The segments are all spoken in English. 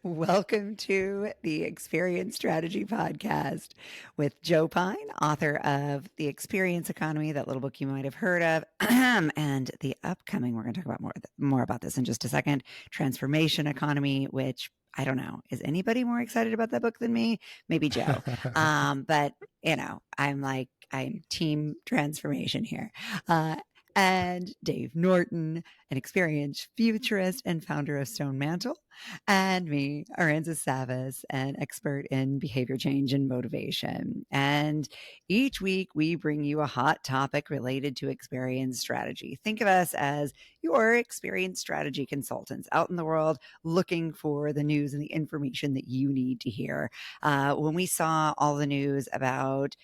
Welcome to the Experience Strategy Podcast with Joe Pine, author of The Experience Economy, that little book you might have heard of, and the upcoming, we're going to talk about more about this in just a second, Transformation Economy, which I don't know, is anybody more excited about that book than me? Maybe Joe. But, I'm team transformation here. And Dave Norton, an experienced futurist and founder of Stone Mantle, and me, Aransas Savas, an expert in behavior change and motivation. And each week we bring you a hot topic related to experience strategy. Think of us as your experience strategy consultants out in the world looking for the news and the information that you need to hear. When we saw all the news about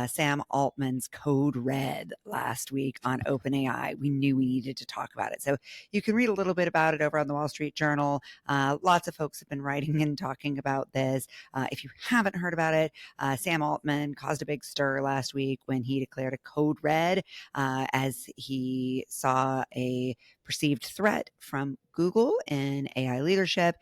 Sam Altman's Code Red last week on OpenAI, we knew we needed to talk about it. So you can read a little bit about it over on the Wall Street Journal. Lots of folks have been writing and talking about this. If you haven't heard about it, Sam Altman caused a big stir last week when he declared a code red as he saw a perceived threat from Google in AI leadership.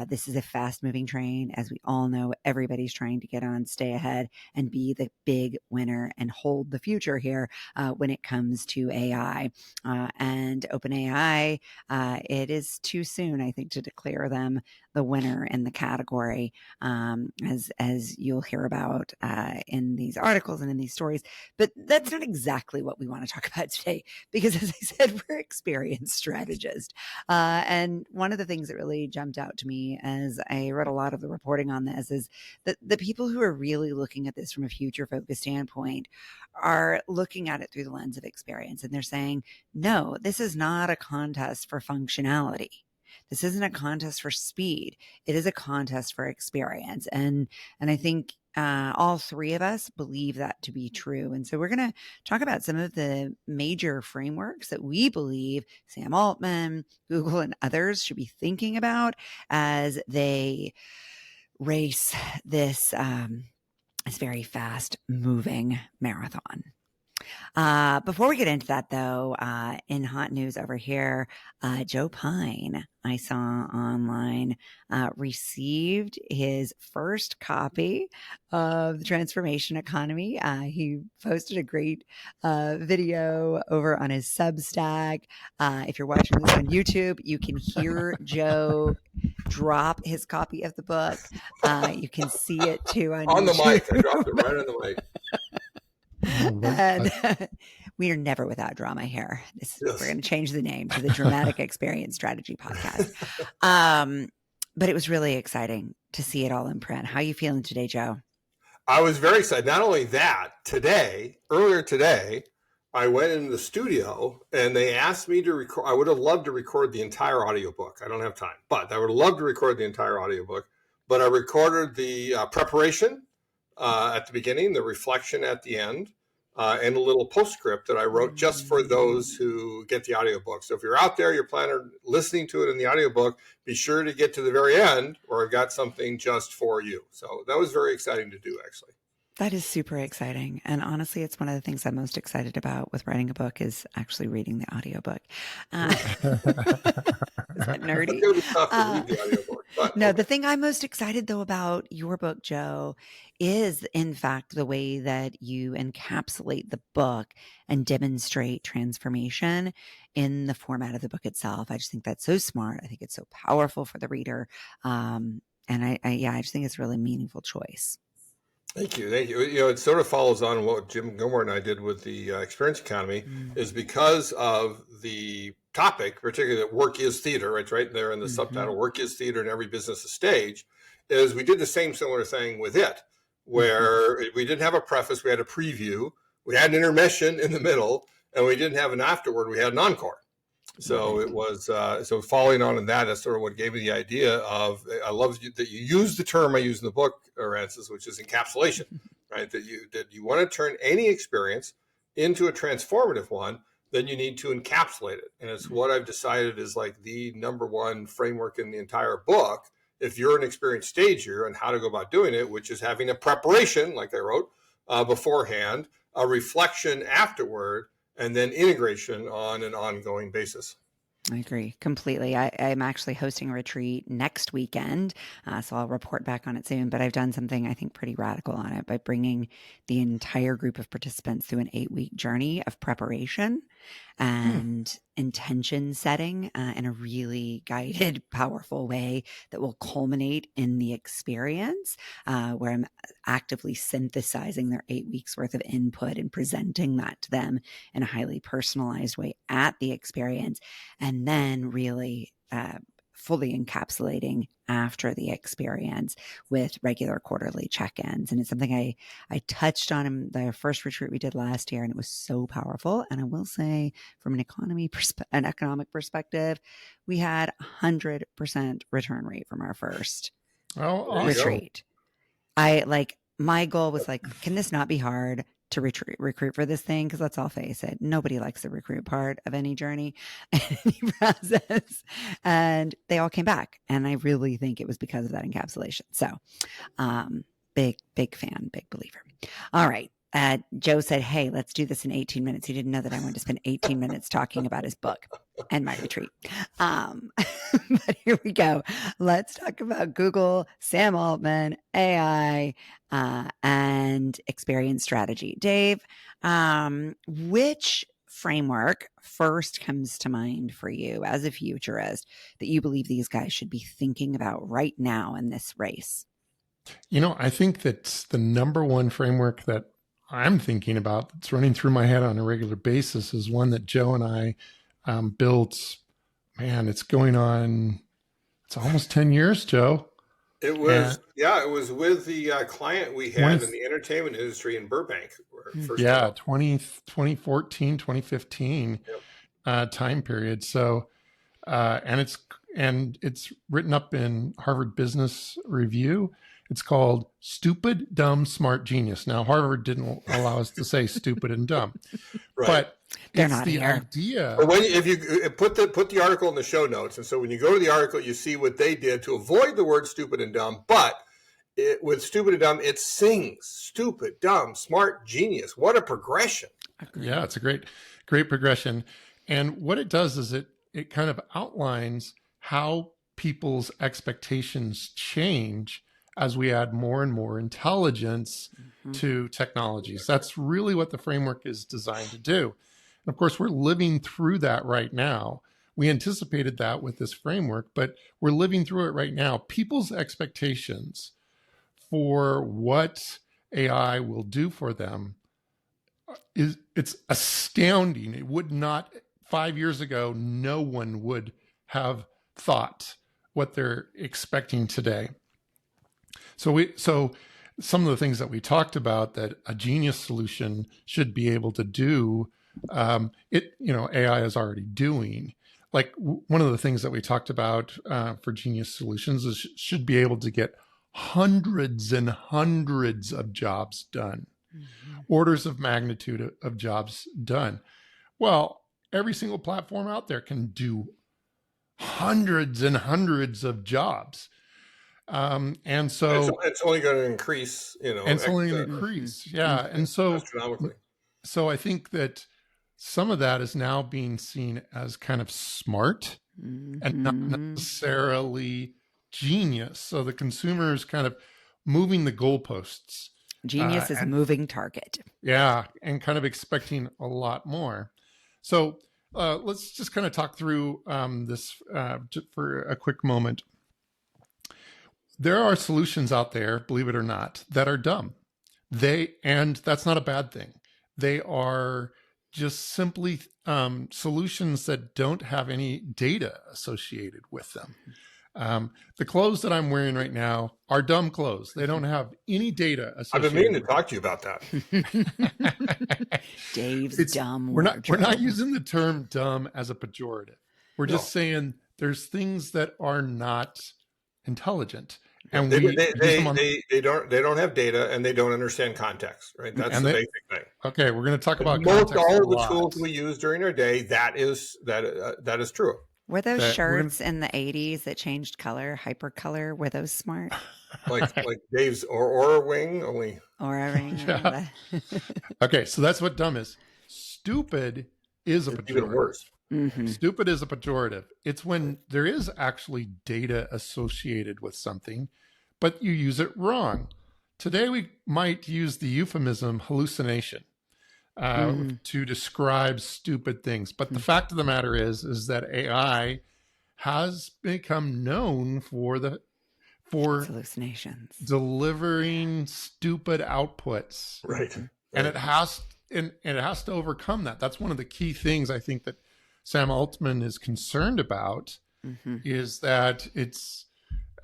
This is a fast-moving train. As we all know, everybody's trying to get on, stay ahead, and be the big winner and hold the future here when it comes to AI. And OpenAI, it is too soon, I think, to declare them the winner in the category, as you'll hear about in these articles and in these stories. But that's not exactly what we want to talk about today, because as I said, we're experienced strategists. And one of the things that really jumped out to me as I read a lot of the reporting on this is that the people who are really looking at this from a future focused standpoint are looking at it through the lens of experience. And they're saying, no, this is not a contest for functionality. This isn't a contest for speed. It is a contest for experience. And I think all three of us believe that to be true. And so we're going to talk about some of the major frameworks that we believe Sam Altman, Google, and others should be thinking about as they race this, this very fast moving marathon. Before we get into that, though, in hot news over here, Joe Pine, I saw online, received his first copy of the Transformation Economy. He posted a great video over on his Substack. If you're watching this on YouTube, you can hear Joe drop his copy of the book. You can see it too on the YouTube. mic. I dropped it right on the mic. And we are never without drama here. We're going to change the name to the Dramatic Experience Strategy Podcast. But it was really exciting to see it all in print. How are you feeling today, Joe? I was very excited. Not only that, earlier today, I went into the studio and they asked me to record. I would have loved to record the entire audiobook. I don't have time, but I would have loved to record the entire audiobook. But I recorded the preparation at the beginning, the reflection at the end, and a little postscript that I wrote just for those who get the audiobook. So if you're out there, you're planning on listening to it in the audiobook, be sure to get to the very end, or I've got something just for you. So that was very exciting to do, actually. That is super exciting. And honestly, it's one of the things I'm most excited about with writing a book is actually reading the audiobook. Is that nerdy? It's going to be tough to read the audiobook. But, no, the thing I'm most excited, though, about your book, Joe, is, in fact, the way that you encapsulate the book and demonstrate transformation in the format of the book itself. I just think that's so smart. I think it's so powerful for the reader. And I just think it's a really meaningful choice. Thank you. You know, it sort of follows on what Jim Gilmore and I did with the Experience Economy, is because of the topic, particularly that work is theater. It's right there in the subtitle, work is theater and every business is stage, is we did the similar thing with it, where we didn't have a preface, we had a preview, we had an intermission in the middle, and we didn't have an afterword, we had an encore. So it was, so following on in that, that's sort of what gave me the idea of, I love that you use the term I use in the book, Aransas, which is encapsulation, right? That you want to turn any experience into a transformative one, then you need to encapsulate it. And it's what I've decided is like the number one framework in the entire book. If you're an experienced stager and how to go about doing it, which is having a preparation, like I wrote beforehand, a reflection afterward, and then integration on an ongoing basis. I agree completely. I'm actually hosting a retreat next weekend, so I'll report back on it soon. But I've done something I think pretty radical on it by bringing the entire group of participants through an 8-week journey of preparation and intention setting in a really guided, powerful way that will culminate in the experience where I'm actively synthesizing their 8 weeks worth of input and presenting that to them in a highly personalized way at the experience. And then really fully encapsulating after the experience with regular quarterly check-ins. And it's something I touched on in the first retreat we did last year, and it was so powerful. And I will say, from an economic perspective, we had 100% return rate from our first retreat. My goal was like, can this not be hard to recruit for this thing? Because let's all face it, nobody likes the recruit part of any journey, any process. And they all came back. And I really think it was because of that encapsulation. So big fan, big believer. All right. Joe said, hey, let's do this in 18 minutes. He didn't know that I wanted to spend 18 minutes talking about his book and my retreat. But here we go. Let's talk about Google, Sam Altman, AI, and experience strategy. Dave, which framework first comes to mind for you as a futurist that you believe these guys should be thinking about right now in this race? I think that the number one framework that I'm thinking about that's running through my head on a regular basis is one that Joe and I built. Man, it's almost 10 years, Joe. It was, it was with the client we had in the entertainment industry in Burbank. 2014, 2015 time period. So, and it's written up in Harvard Business Review. It's called Stupid, Dumb, Smart, Genius. Now, Harvard didn't allow us to say stupid and dumb, right. But they're it's not the here. idea. But if you put the article in the show notes, and so when you go to the article, you see what they did to avoid the word stupid and dumb. But with stupid and dumb, it sings stupid, dumb, smart, genius. What a progression! Yeah, it's a great progression. And what it does is it kind of outlines how people's expectations change as we add more and more intelligence to technologies. That's really what the framework is designed to do. And of course, we're living through that right now. We anticipated that with this framework, but we're living through it right now. People's expectations for what AI will do for them it's astounding. It would not, 5 years ago, no one would have thought what they're expecting today. So some of the things that we talked about that a genius solution should be able to do, AI is already doing. Like one of the things that we talked about for genius solutions is should be able to get hundreds and hundreds of jobs done, orders of magnitude of jobs done. Well, every single platform out there can do hundreds and hundreds of jobs. And so it's only going to increase, it's only going to increase. Yeah. And so, astronomically. So I think that some of that is now being seen as kind of smart and not necessarily genius. So the consumer is kind of moving the goalposts. Genius is a moving target. Yeah. And kind of expecting a lot more. So let's just kind of talk through this for a quick moment. There are solutions out there, believe it or not, that are dumb. And that's not a bad thing. They are just simply solutions that don't have any data associated with them. The clothes that I'm wearing right now are dumb clothes. They don't have any data associated. I've been meaning to talk to you about that. Dave's dumb. We're not using the term dumb as a pejorative. We're just saying there's things that are not intelligent. And they don't have data and they don't understand context, right? That's the basic thing. Okay, we're going to talk about most all the tools we use during our day. That is true. Were those shirts in the 80s that changed color, hypercolor? Were those smart? like Dave's Aura Wing only. Aura Ring. Yeah. Okay, so that's what dumb is. Stupid is a pejorative. Even worse. Stupid is a pejorative. It's when there is actually data associated with something, but you use it wrong. Today, we might use the euphemism hallucination to describe stupid things. But the fact of the matter is that AI has become known for hallucinations, delivering stupid outputs. Right. And it has to overcome that. That's one of the key things I think that Sam Altman is concerned about, is that it's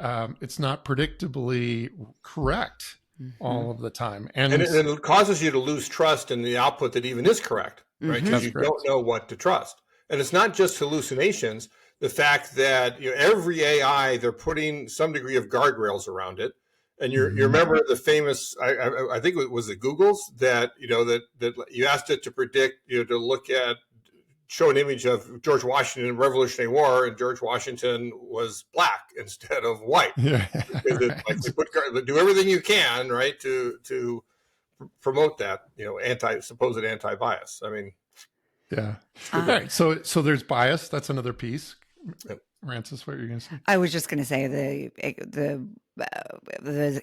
not predictably correct all of the time. And it causes you to lose trust in the output that even is correct, right? Because you don't know what to trust. And it's not just hallucinations. The fact that every AI, they're putting some degree of guardrails around it. And you remember the famous, I think it was the Googles that you asked it to predict, to show an image of George Washington in the Revolutionary War, and George Washington was black instead of white. Yeah. They do everything you can, right, to promote that, supposed anti-bias. I mean, yeah. Right. So there's bias. That's another piece. Aransas, what are you going to say? I was just going to say the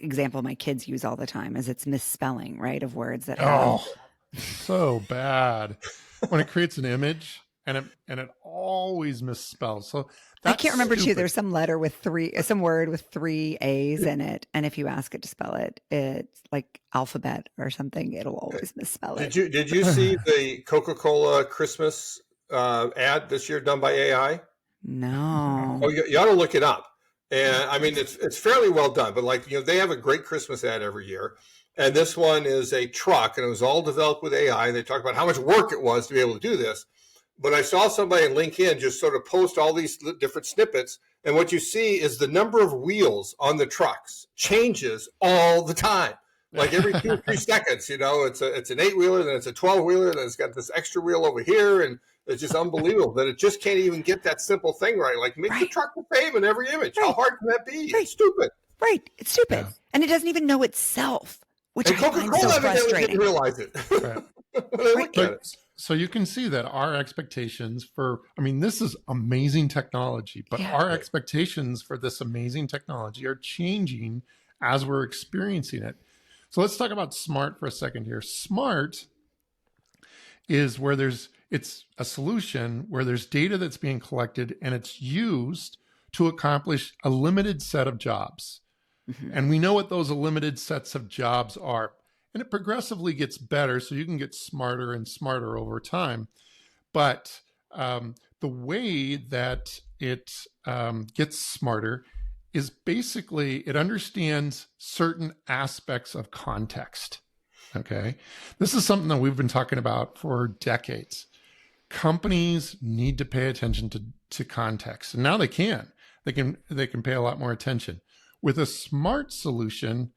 example my kids use all the time is it's misspelling, right, of words that have... so bad when it creates an image and it always misspells. So I can't remember too. There's some word with 3 A's in it, and if you ask it to spell it, it's like alphabet or something. It'll always misspell it. Did you see the Coca-Cola Christmas ad this year done by AI? No. Oh, you ought to look it up. And I mean, it's fairly well done, but they have a great Christmas ad every year. And this one is a truck, and it was all developed with AI. And they talk about how much work it was to be able to do this. But I saw somebody in LinkedIn just sort of post all these different snippets. And what you see is the number of wheels on the trucks changes all the time. Like every 2 or 3 seconds, it's an 8-wheeler, then it's a 12-wheeler, then it's got this extra wheel over here. And it's just unbelievable that it just can't even get that simple thing right. Like make the truck the same in every image. How hard can that be? It's stupid. Right. It's stupid. Yeah. And it doesn't even know itself, which I find so frustrating. Didn't realize it. Right. So you can see that our expectations this is amazing technology, but our expectations for this amazing technology are changing as we're experiencing it. So let's talk about smart for a second here. Smart is where it's a solution where there's data that's being collected and it's used to accomplish a limited set of jobs. And we know what those limited sets of jobs are. And it progressively gets better, so you can get smarter and smarter over time. But the way that it gets smarter is basically it understands certain aspects of context. Okay, this is something that we've been talking about for decades. Companies need to pay attention to context, and now they can. They can pay a lot more attention with a smart solution.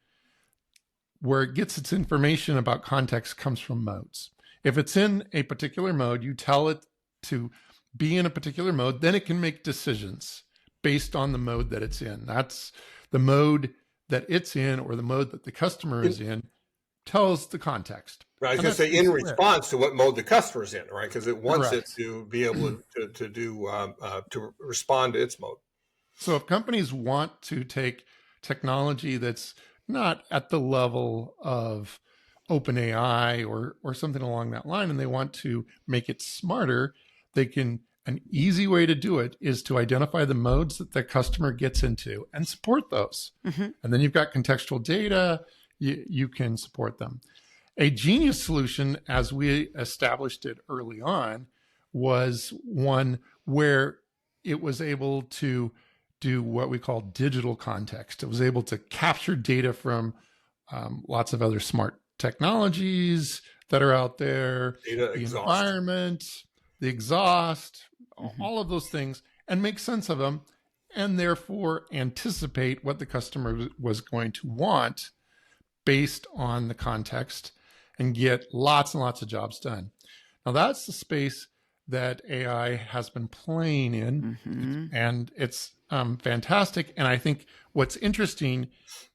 Where it gets its information about context comes from modes. If it's in a particular mode, you tell it to be in a particular mode, then it can make decisions based on the mode that it's in. That's the mode that it's in, or the mode that the customer is in, tells the context. Right, I was going to say in response to what mode the customer's in, right? Because it wants it to be able to respond to its mode. So if companies want to take technology that's not at the level of OpenAI or something along that line, and they want to make it smarter, an easy way to do it is to identify the modes that the customer gets into and support those. And then you've got contextual data, you can support them. A genius solution, as we established it early on, was one where it was able to do what we call digital context. It was able to capture data from lots of other smart technologies that are out there, the environment, the exhaust, all of those things, and make sense of them, and therefore anticipate what the customer was going to want based on the context and get lots and lots of jobs done. Now that's the space that AI has been playing in, and it's fantastic. And I think what's interesting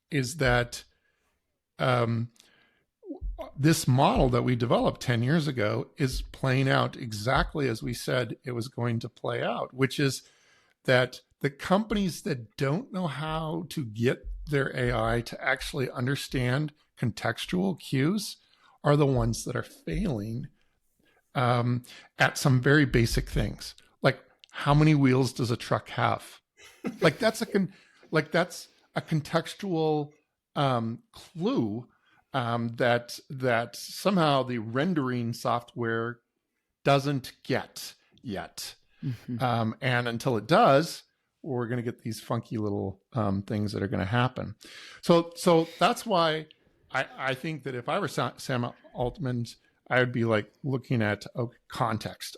is that this model that we developed 10 years ago is playing out exactly as we said it was going to play out, which is that the companies that don't know how to get their AI to actually understand contextual cues are the ones that are failing at some very basic things, like how many wheels does a truck have? Like that's a contextual clue that somehow the rendering software doesn't get yet. And until it does, we're going to get these funky little things that are going to happen. So that's why I think that if I were Sam Altman, I would be like looking at context.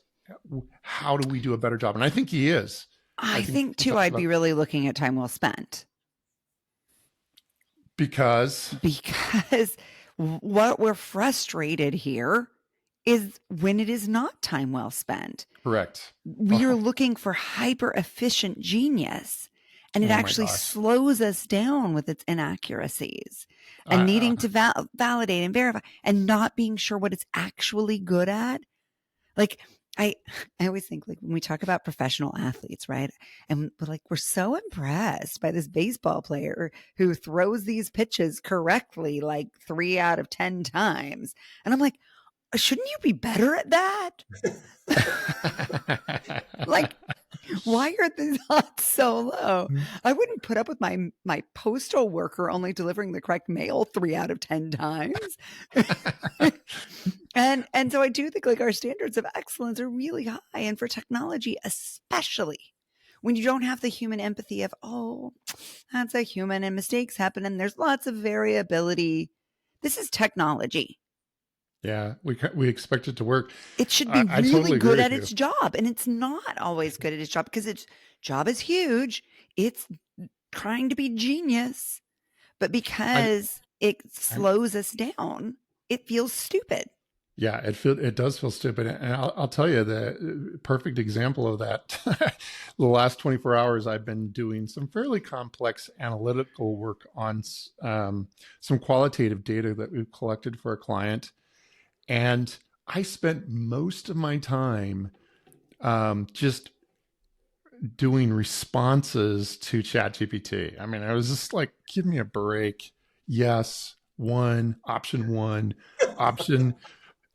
How do we do a better job? And I think he is. I think too, I'd be really looking at time well spent. Because what we're frustrated here is when it is not time well spent. Correct. We are looking for hyper efficient genius, and it actually slows us down with its inaccuracies and needing to validate and verify and not being sure what it's actually good at. Like I always think, like, when we talk about professional athletes, right? And we're so impressed by this baseball player who throws these pitches correctly like 3 out of 10 times. And I'm like, shouldn't you be better at that? Like, why are the odds so low? I wouldn't put up with my postal worker only delivering the correct mail 3 out of 10 times. And so I do think, like, our standards of excellence are really high. And for technology, especially when you don't have the human empathy of, oh, that's a human and mistakes happen and there's lots of variability. This is technology. Yeah, we expect it to work. It should be really totally good at its job. And it's not always good at its job because its job is huge. It's trying to be genius. But because it slows us down, it feels stupid. Yeah, it does feel stupid. And I'll tell you the perfect example of that. The last 24 hours, I've been doing some fairly complex analytical work on some qualitative data that we've collected for a client. And I spent most of my time just doing responses to ChatGPT. I mean, I was just like, give me a break. Yes, option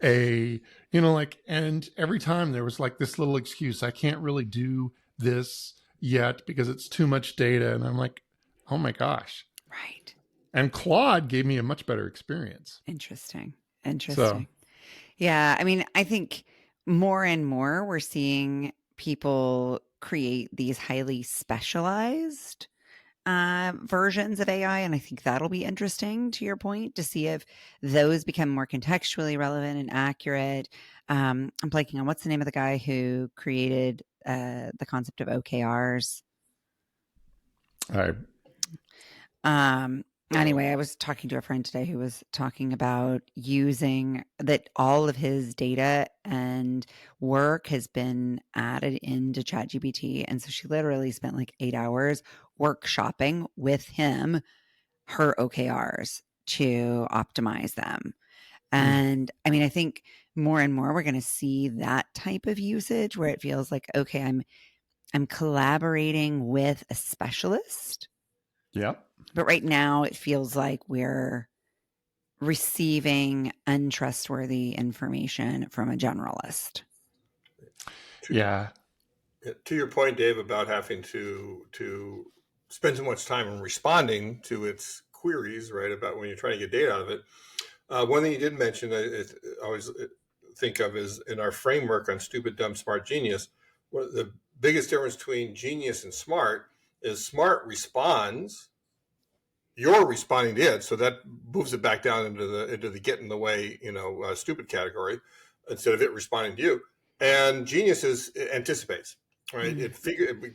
A, and every time there was like this little excuse. I can't really do this yet because it's too much data. And I'm like, oh my gosh. Right. And Claude gave me a much better experience. Interesting. Yeah. I mean, I think more and more we're seeing people create these highly specialized versions of AI. And I think that'll be interesting, to your point, to see if those become more contextually relevant and accurate. I'm blanking on what's the name of the guy who created the concept of OKRs. Anyway, I was talking to a friend today who was talking about using that all of his data and work has been added into ChatGPT. And so she literally spent like 8 hours workshopping with him her OKRs to optimize them. And I mean, I think more and more we're going to see that type of usage where it feels like, okay, I'm collaborating with a specialist. Yep. But right now it feels like we're receiving untrustworthy information from a generalist. Yeah. To your point, Dave, about having to spend so much time responding to its queries, right, about when you're trying to get data out of it. One thing you did mention, I always think of is in our framework on stupid, dumb, smart, genius, one of the biggest difference between genius and smart is smart responds. You're responding to it, so that moves it back down into the get in the way, stupid category, instead of it responding to you. And genius anticipates, right? It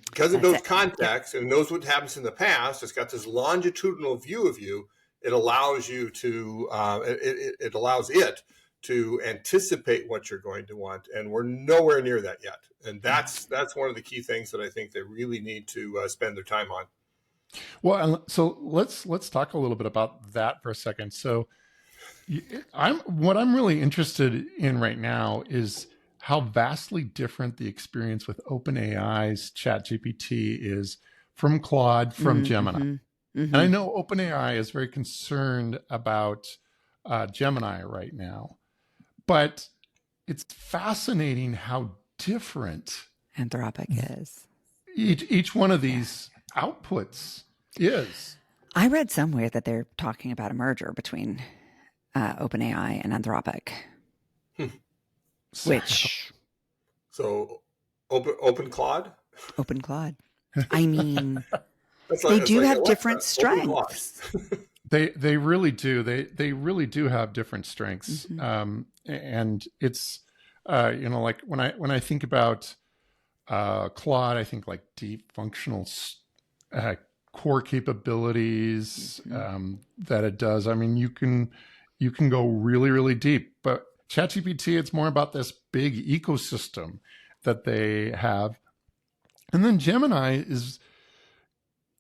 because it knows context and knows what happens in the past. It's got this longitudinal view of you. It allows you to it allows it to anticipate what you're going to want, and we're nowhere near that yet. And that's one of the key things that I think they really need to spend their time on. Well, so let's talk a little bit about that for a second. So What I'm really interested in right now is how vastly different the experience with OpenAI's ChatGPT is from Claude, from Gemini. And I know OpenAI is very concerned about Gemini right now, but it's fascinating how different Anthropic is. Each one of these outputs is. I read somewhere that they're talking about a merger between OpenAI and Anthropic, which open Claude. Open Claude. I mean, That's they like, do like have Alexa, different open strengths. They really do. They really do have different strengths, and it's like when I think about Claude, I think like deep functional core capabilities that it does. I mean, you can go really, really deep, but ChatGPT, it's more about this big ecosystem that they have. And then Gemini is,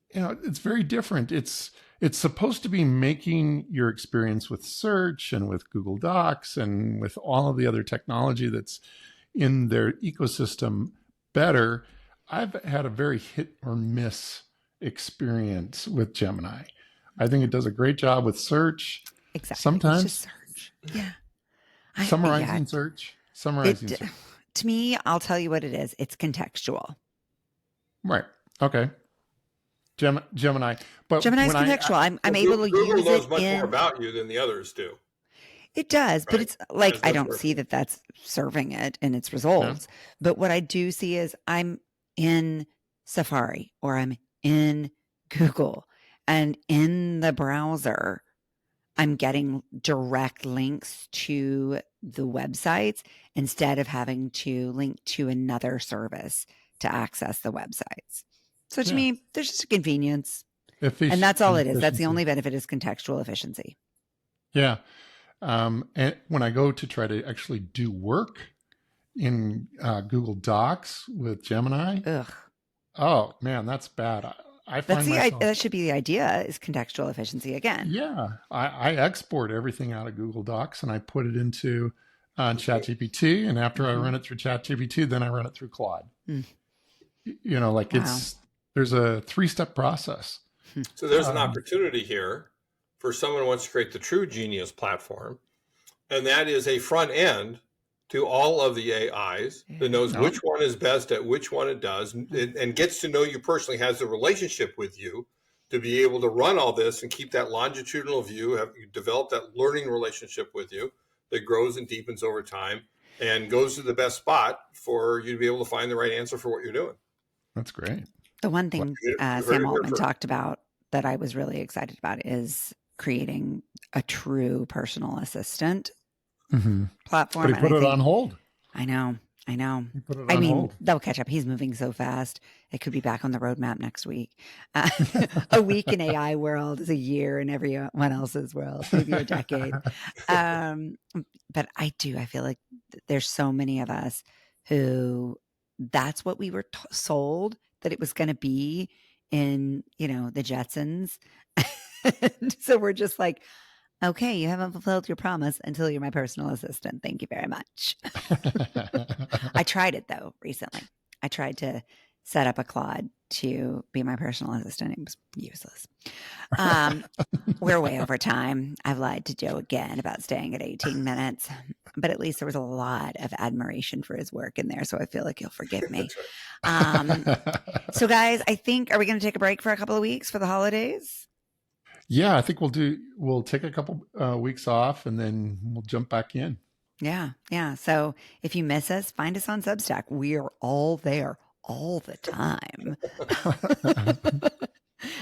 it's very different. It's supposed to be making your experience with search and with Google Docs and with all of the other technology that's in their ecosystem better. I've had a very hit or miss experience with Gemini. I think it does a great job with search. Exactly. Sometimes it's just search. Yeah. Summarizing search. Search. To me, I'll tell you what it is. It's contextual. Right. Okay. Gemini. But Gemini's contextual. I'm able to Google use knows it much more about you than the others do. It does, right? But it's like I don't see that that's serving it in its results. Yeah. But what I do see is I'm in Safari or I'm in Google, and in the browser, I'm getting direct links to the websites instead of having to link to another service to access the websites. So to me, there's just a convenience. And that's all it is. That's the only benefit is contextual efficiency. Yeah. And when I go to try to actually do work in Google Docs with Gemini, oh man, that's bad. That should be the idea, is contextual efficiency again. Yeah. I export everything out of Google Docs and I put it into ChatGPT. And after I run it through ChatGPT, then I run it through Claude. There's a 3-step process. So there's an opportunity here for someone who wants to create the true genius platform. And that is a front end to all of the AIs that knows which one is best at which one it does and gets to know you personally, has a relationship with you to be able to run all this and keep that longitudinal view, develop that learning relationship with you that grows and deepens over time and goes to the best spot for you to be able to find the right answer for what you're doing. That's great. The one thing Sam Altman talked about that I was really excited about is creating a true personal assistant platform. But he put it on hold. I know. He put it on hold. They'll catch up. He's moving so fast. It could be back on the roadmap next week. A week in AI world is a year in everyone else's world, maybe a decade. But I feel like there's so many of us who that's what we were sold that it was going to be in, the Jetsons. So we're just like, okay, you haven't fulfilled your promise until you're my personal assistant. Thank you very much. I tried it though recently. I tried to set up a Claude to be my personal assistant. It was useless. We're way over time. I've lied to Joe again about staying at 18 minutes, but at least there was a lot of admiration for his work in there. So I feel like he'll forgive me. So guys, are we going to take a break for a couple of weeks for the holidays? Yeah, I think we'll take a couple weeks off and then we'll jump back in. Yeah. So if you miss us, find us on Substack. We are all there all the time.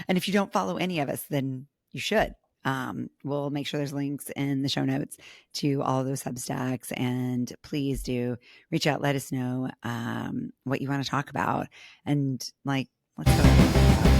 And if you don't follow any of us, then you should. We'll make sure there's links in the show notes to all of those Substacks. And please do reach out. Let us know what you want to talk about. And let's go.